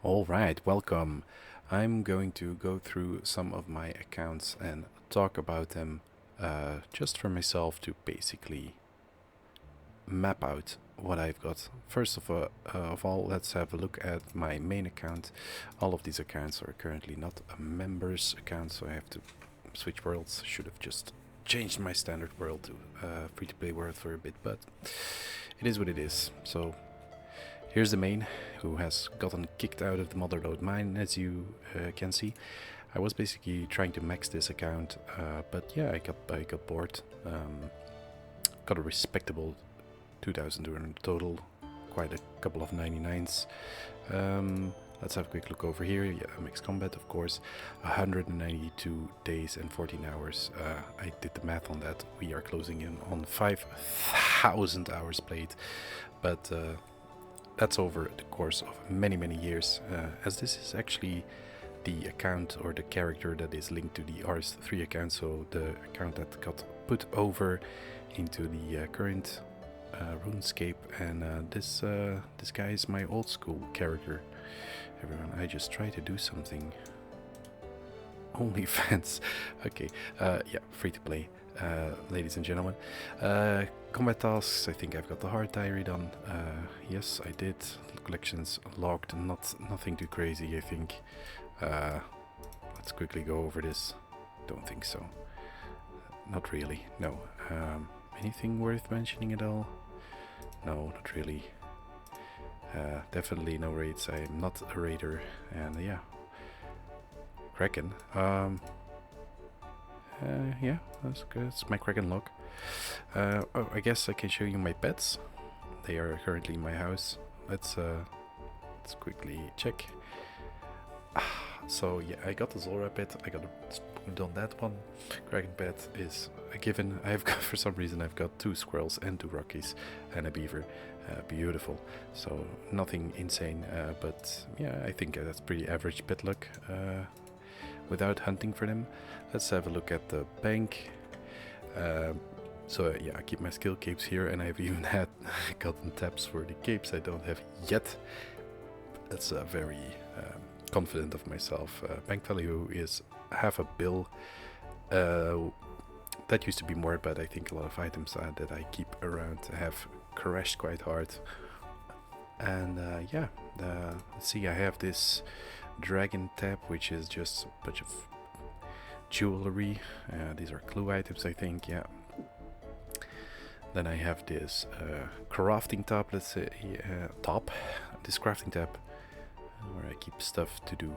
Alright, welcome. I'm going to go through some of my accounts and talk about them just for myself to basically map out what I've got. First of all, let's have a look at my main account. All of these accounts are currently not a members account, so I have to switch worlds. Should have just changed my standard world to free-to-play world for a bit, but it is what it is. So here's the main, who has gotten kicked out of the motherload mine, as you can see. I was basically trying to max this account, but yeah, I got bored. Got a respectable 2,200 total, quite a couple of 99s. Let's have a quick look over here. Yeah, max combat, of course. 192 days and 14 hours. I did the math on that. We are closing in on 5,000 hours played, but that's over the course of many years, as this is actually the account or the character that is linked to the RS3 account, so the account that got put over into the current RuneScape, and this guy is my old school character. Everyone, I just try to do something. OnlyFans. Okay, yeah, free to play, ladies and gentlemen. Combat tasks, I think I've got the hard diary done. Yes, I did. Collections logged, nothing too crazy, I think. Let's quickly go over this. Don't think so. Not really, no. Anything worth mentioning at all? No, not really. Definitely no raids. I am not a raider, and yeah. Kraken. Yeah, that's good. It's my Kraken log. Oh, I guess I can show you my pets. They are currently in my house. Let's quickly check. So yeah, I got the Zora pet. I got a spoon on that one. Kraken pet is a given. I've got, for some reason, I've got 2 squirrels and 2 rockies and a beaver. Beautiful. So nothing insane, but yeah, I think that's pretty average pet luck. Without hunting for them. Let's have a look at the bank. So yeah, I keep my skill capes here, and I've even had gotten taps for the capes I don't have yet. That's very confident of myself. Bank value is half a bill. That used to be more, but I think a lot of items that I keep around have crashed quite hard. And yeah, let's see, I have this dragon tab, which is just a bunch of jewelry. These are clue items, I think. Yeah. Then I have this crafting tab. Let's say this crafting tab, where I keep stuff to do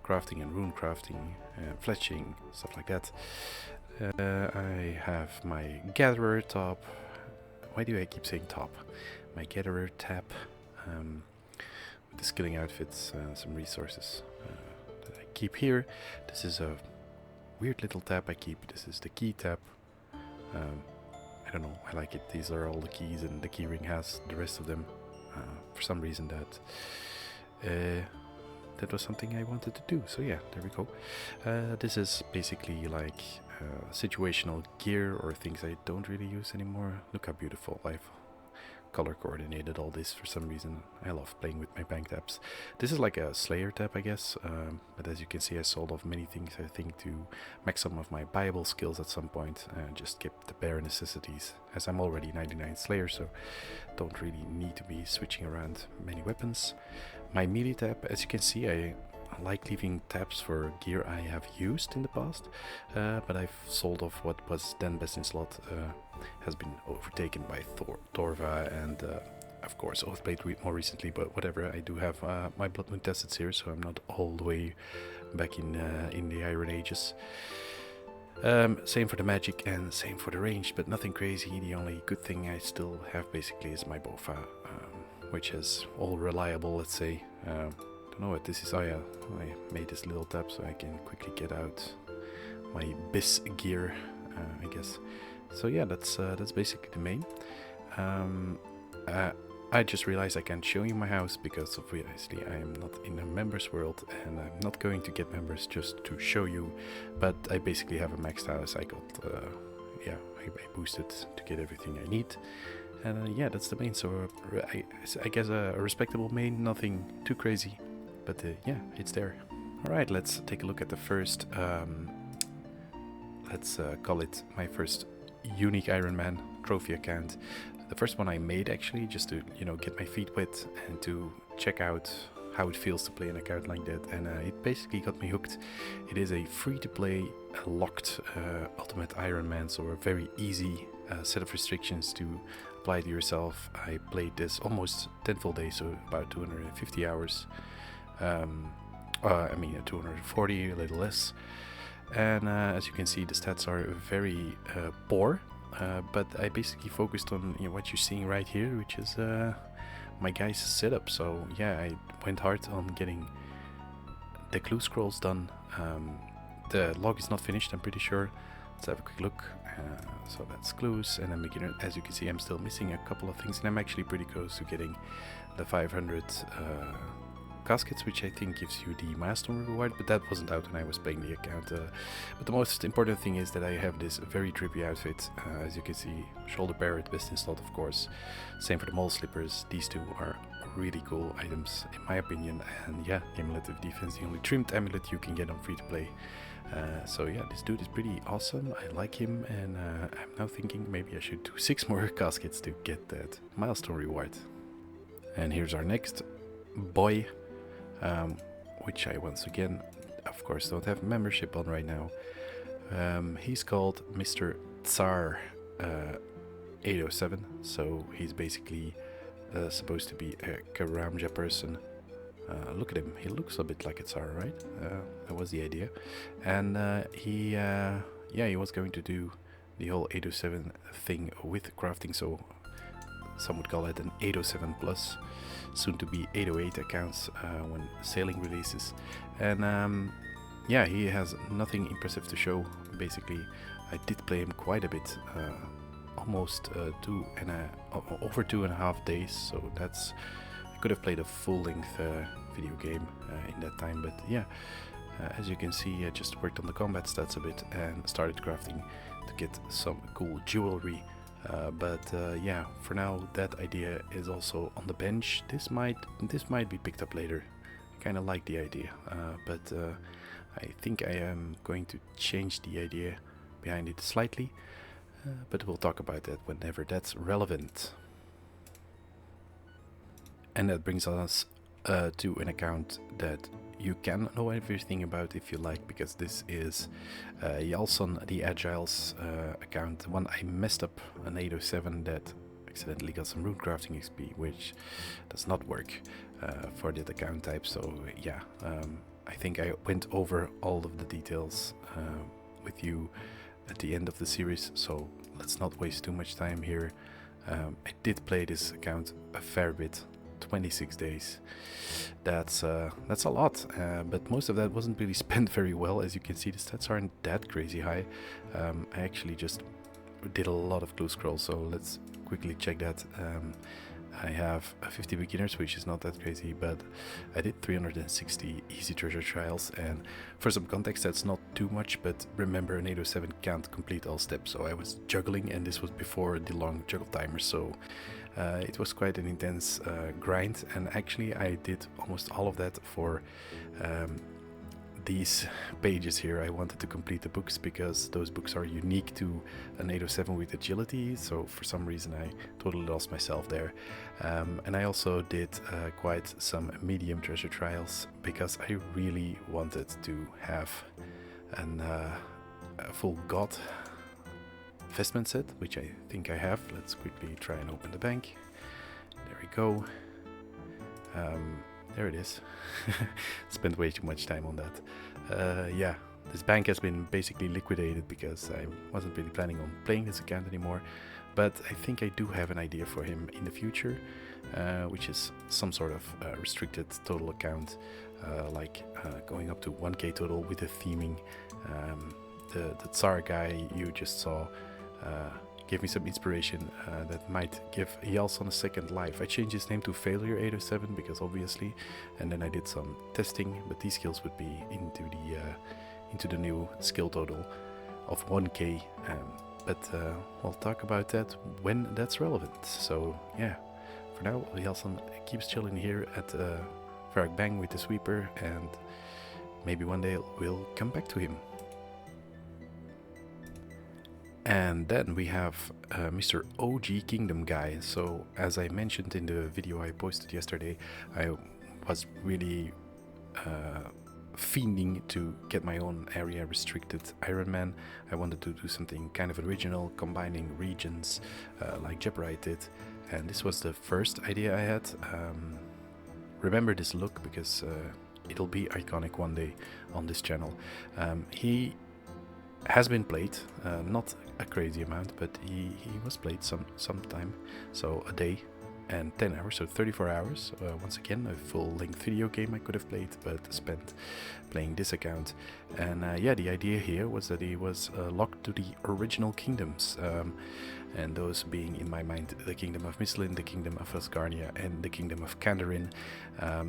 crafting and rune crafting, fletching, stuff like that. I have my gatherer tab. Why do I keep saying top? My gatherer tab. The skilling outfits, some resources that I keep here. This is a weird little tab I keep. This is the key tab. I don't know, I like it. These are all the keys, and the keyring has the rest of them. For some reason that was something I wanted to do. So yeah, there we go. This is basically like situational gear or things I don't really use anymore. Look how beautiful. I've color coordinated all this for some reason. I love playing with my bank tabs. This is like a Slayer tab, I guess, but as you can see, I sold off many things, I think, to max some of my Bible skills at some point, and just kept the bare necessities, as I'm already 99 Slayer, so don't really need to be switching around many weapons. My melee tab, as you can see, I like leaving tabs for gear I have used in the past, but I've sold off what was then best in slot. Has been overtaken by Torva and of course Oathblade more recently, but whatever. I do have my Blood Moon Testeds here, so I'm not all the way back in the Iron Ages. Same for the magic and same for the range, but nothing crazy. The only good thing I still have basically is my Bofa, which is all reliable, let's say. Don't know what this is. Oh yeah, I made this little tab so I can quickly get out my bis gear, I guess. So yeah, that's basically the main. I just realized I can't show you my house because obviously I am not in a members world, and I'm not going to get members just to show you. But I basically have a maxed house. I got yeah, I boosted to get everything I need, and yeah, that's the main. So I guess a respectable main, nothing too crazy. but yeah, it's there. Alright, let's take a look at the first, let's call it my first unique Iron Man trophy account. The first one I made actually, just to, you know, get my feet wet and to check out how it feels to play an account like that, and it basically got me hooked. It is a free-to-play, locked Ultimate Iron Man, so a very easy set of restrictions to apply to yourself. I played this almost 10 full days, so about 250 hours. I mean 240, a little less. And as you can see, the stats are very poor, but I basically focused on, you know, what you're seeing right here, which is my guy's setup. So yeah, I went hard on getting the clue scrolls done. The log is not finished, I'm pretty sure. Let's have a quick look. So that's clues, and then as you can see, I'm still missing a couple of things, and I'm actually pretty close to getting the 500 caskets, which I think gives you the milestone reward, but that wasn't out when I was playing the account. But the most important thing is that I have this very trippy outfit. As you can see, shoulder parrot, best in slot, of course. Same for the mole slippers. These two are really cool items in my opinion, and yeah, the amulet of defense, the only trimmed amulet you can get on free to play. So yeah, this dude is pretty awesome. I like him, and I'm now thinking maybe I should do 6 more caskets to get that milestone reward. And here's our next boy, which I once again, of course, don't have membership on right now. He's called Mr. Tsar 807, so he's basically supposed to be a Karamja person. Look at him, he looks a bit like a Tsar, right? That was the idea. And he was going to do the whole 807 thing with crafting, so some would call it an 807 plus, soon to be 808 accounts when Sailing releases. And yeah, he has nothing impressive to show. Basically, I did play him quite a bit, almost over 2.5 days, so that's, I could have played a full-length video game in that time. But yeah, as you can see, I just worked on the combat stats a bit and started crafting to get some cool jewelry. Yeah, for now that idea is also on the bench. This might be picked up later. I kind of like the idea, but I think I am going to change the idea behind it slightly, but we'll talk about that whenever that's relevant. And that brings us to an account that you can know everything about if you like, because this is Jalson the Agile's account, the one I messed up, an 807 that accidentally got some rune crafting XP, which does not work for that account type. So yeah, I think I went over all of the details with you at the end of the series, so let's not waste too much time here. I did play this account a fair bit. 26 days. That's a lot, but most of that wasn't really spent very well. As you can see, the stats aren't that crazy high. I actually just did a lot of clue scrolls, so let's quickly check that. I have 50 beginners, which is not that crazy, but I did 360 easy treasure trials, and for some context that's not too much, but remember an 807 can't complete all steps, so I was juggling, and this was before the long juggle timer, so it was quite an intense grind. And actually I did almost all of that for these pages here. I wanted to complete the books because those books are unique to an 807 with agility, so for some reason I totally lost myself there. And I also did quite some medium treasure trials because I really wanted to have a full god investment set, which I think I have. Let's quickly try and open the bank. There we go. There it is. Spent way too much time on that. Yeah, this bank has been basically liquidated because I wasn't really planning on playing this account anymore. But I think I do have an idea for him in the future, which is some sort of restricted total account, like going up to 1k total with a theming. The Tsar guy you just saw gave me some inspiration that might give Jalson a second life. I changed his name to Failure 807 because obviously, and then I did some testing, but these skills would be into the new skill total of 1k. But we'll talk about that when that's relevant. So yeah, for now Jalson keeps chilling here at Varric Bang with the sweeper, and maybe one day we'll come back to him. And then we have Mr. OG Kingdom guy. So as I mentioned in the video I posted yesterday, I was really fiending to get my own area restricted Iron Man. I wanted to do something kind of original, combining regions like Jeopardy did, and this was the first idea I had. Remember this look because it'll be iconic one day on this channel. He has been played, not a crazy amount, but he was played some time, so a day and 10 hours, so 34 hours. Once again, a full-length video game I could have played, but spent playing this account. And yeah, the idea here was that he was locked to the original kingdoms, and those being, in my mind, the Kingdom of Misthalin, the Kingdom of Asgarnia, and the Kingdom of Kandarin.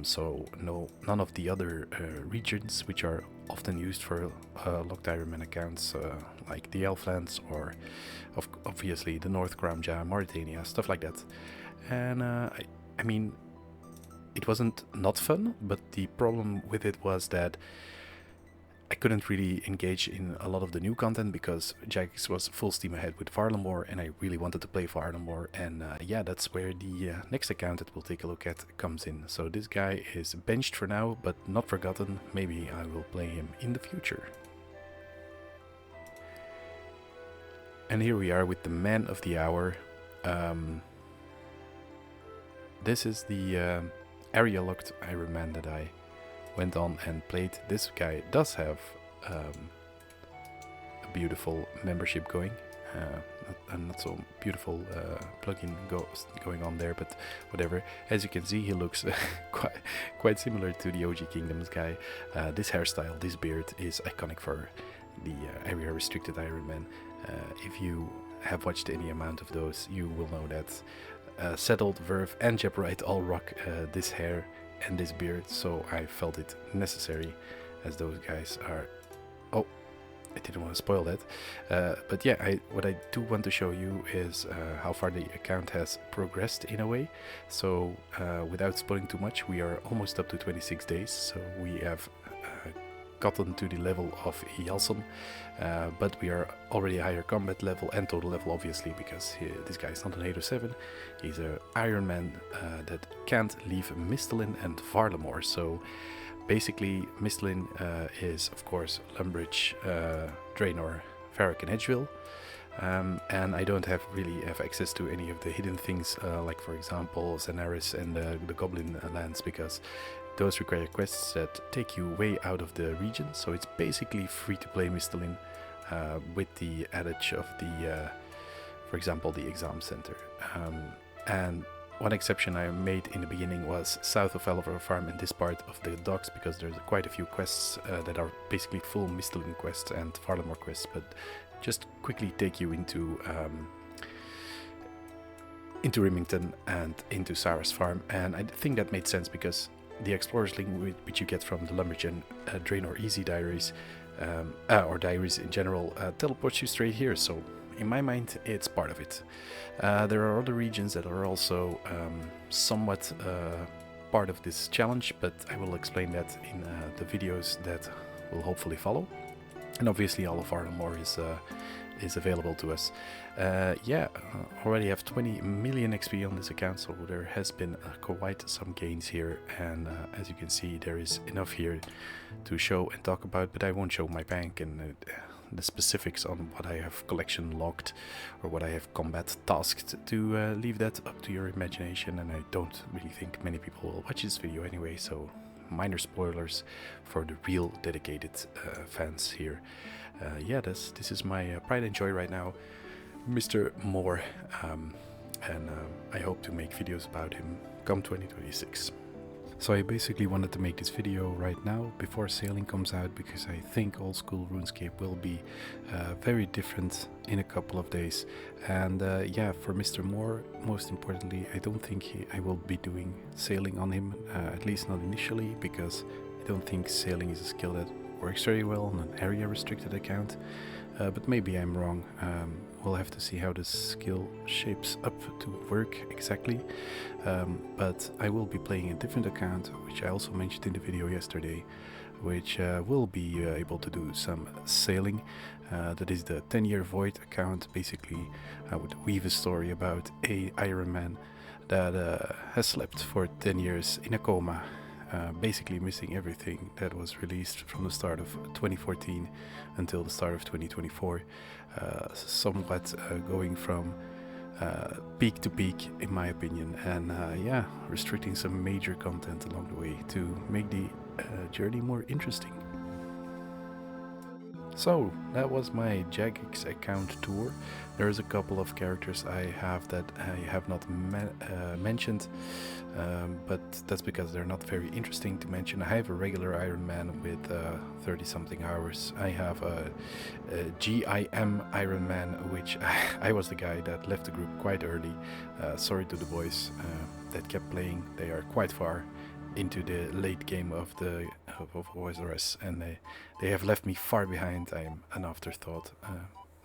So none of the other regions, which are often used for locked Iron Man accounts, like the Elflands or obviously the North Kramja, Mauritania, stuff like that. And I mean, it wasn't not fun, but the problem with it was that I couldn't really engage in a lot of the new content because Jagex was full steam ahead with Varlamore, and I really wanted to play Varlamore. And yeah, that's where the next account that we'll take a look at comes in. So this guy is benched for now, but not forgotten. Maybe I will play him in the future. And here we are with the man of the hour. This is the area locked Iron Man that I went on and played. This guy does have a beautiful membership going, not so beautiful plugin going on there, but whatever. As you can see, he looks quite similar to the OG Kingdoms guy. This hairstyle, this beard is iconic for the area restricted Iron Man. If you have watched any amount of those, you will know that Settled, Verve and Jeopardy all rock this hair and this beard, so I felt it necessary, as those guys are... Oh, I didn't want to spoil that. But yeah, what I do want to show you is how far the account has progressed in a way. So without spoiling too much, we are almost up to 26 days, so we have gotten to the level of Yalson, but we are already a higher combat level and total level, obviously, because this guy is not an 807. He's an Iron Man that can't leave Misthalin and Varlamore. So basically, Misthalin is, of course, Lumbridge, Draenor, Varric and Edgeville. And I don't really have access to any of the hidden things, like for example Zenaris and the Goblin lands, because those require quests that take you way out of the region. So it's basically free to play Misthalin, with the adage of the, for example, the exam center. And one exception I made in the beginning was south of Elver Farm in this part of the docks, because there's quite a few quests that are basically full Misthalin quests and Varlamore quests, but just quickly take you into Rimington and into Sarah's farm. And I think that made sense because the Explorer's Link, which you get from the Lumberjan Draenor Easy Diaries, or Diaries in general, teleports you straight here. So in my mind, it's part of it. There are other regions that are also somewhat part of this challenge, but I will explain that in the videos that will hopefully follow. And obviously all of Varlamore is available to us. Yeah, already have 20 million XP on this account, so there has been quite some gains here, and as you can see, there is enough here to show and talk about, but I won't show my bank and the specifics on what I have collection locked or what I have combat tasked, to leave that up to your imagination, and I don't really think many people will watch this video anyway, so minor spoilers for the real dedicated fans here. Yeah, this is my pride and joy right now, Mr. Moore, and I hope to make videos about him come 2026. So I basically wanted to make this video right now before Sailing comes out, because I think old school RuneScape will be very different in a couple of days. And yeah, for Mr. Moore, most importantly, I don't think I will be doing Sailing on him, at least not initially, because I don't think Sailing is a skill that works very well on an area restricted account. But maybe I'm wrong. we'll have to see how this skill shapes up to work exactly. But I will be playing a different account, which I also mentioned in the video yesterday, which will be able to do some sailing. That is the 10-year void account. Basically, I would weave a story about a Iron Man that has slept for 10 years in a coma, basically missing everything that was released from the start of 2014 until the start of 2024, somewhat going from peak to peak, in my opinion, and yeah, restricting some major content along the way to make the journey more interesting. So that was my Jagex account tour. There's a couple of characters I have that I have not mentioned, but that's because they're not very interesting to mention. I have a regular Iron Man with 30 something hours. I have a GIM Iron Man, which I was the guy that left the group quite early. Sorry to the boys that kept playing. They are quite far into the late game of the OSRS, and they have left me far behind. I am an afterthought.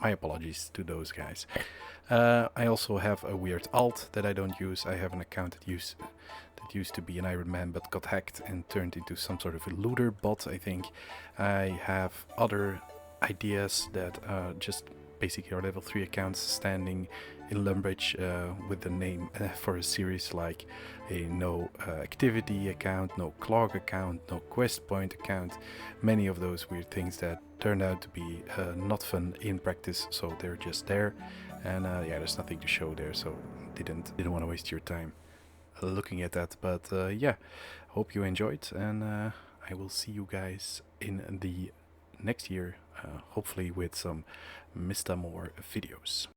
My apologies to those guys. I also have a weird alt that I don't use. I have an account that used to be an Iron Man but got hacked and turned into some sort of a looter bot, I think. I have other ideas that just basically are level 3 accounts standing in Lumbridge with the name for a series, like a no activity account, no clog account, no quest point account, many of those weird things that turned out to be not fun in practice, so they're just there, and yeah, there's nothing to show there, so didn't want to waste your time looking at that. But yeah, hope you enjoyed, and I will see you guys in the next year, hopefully with some Mr. More videos.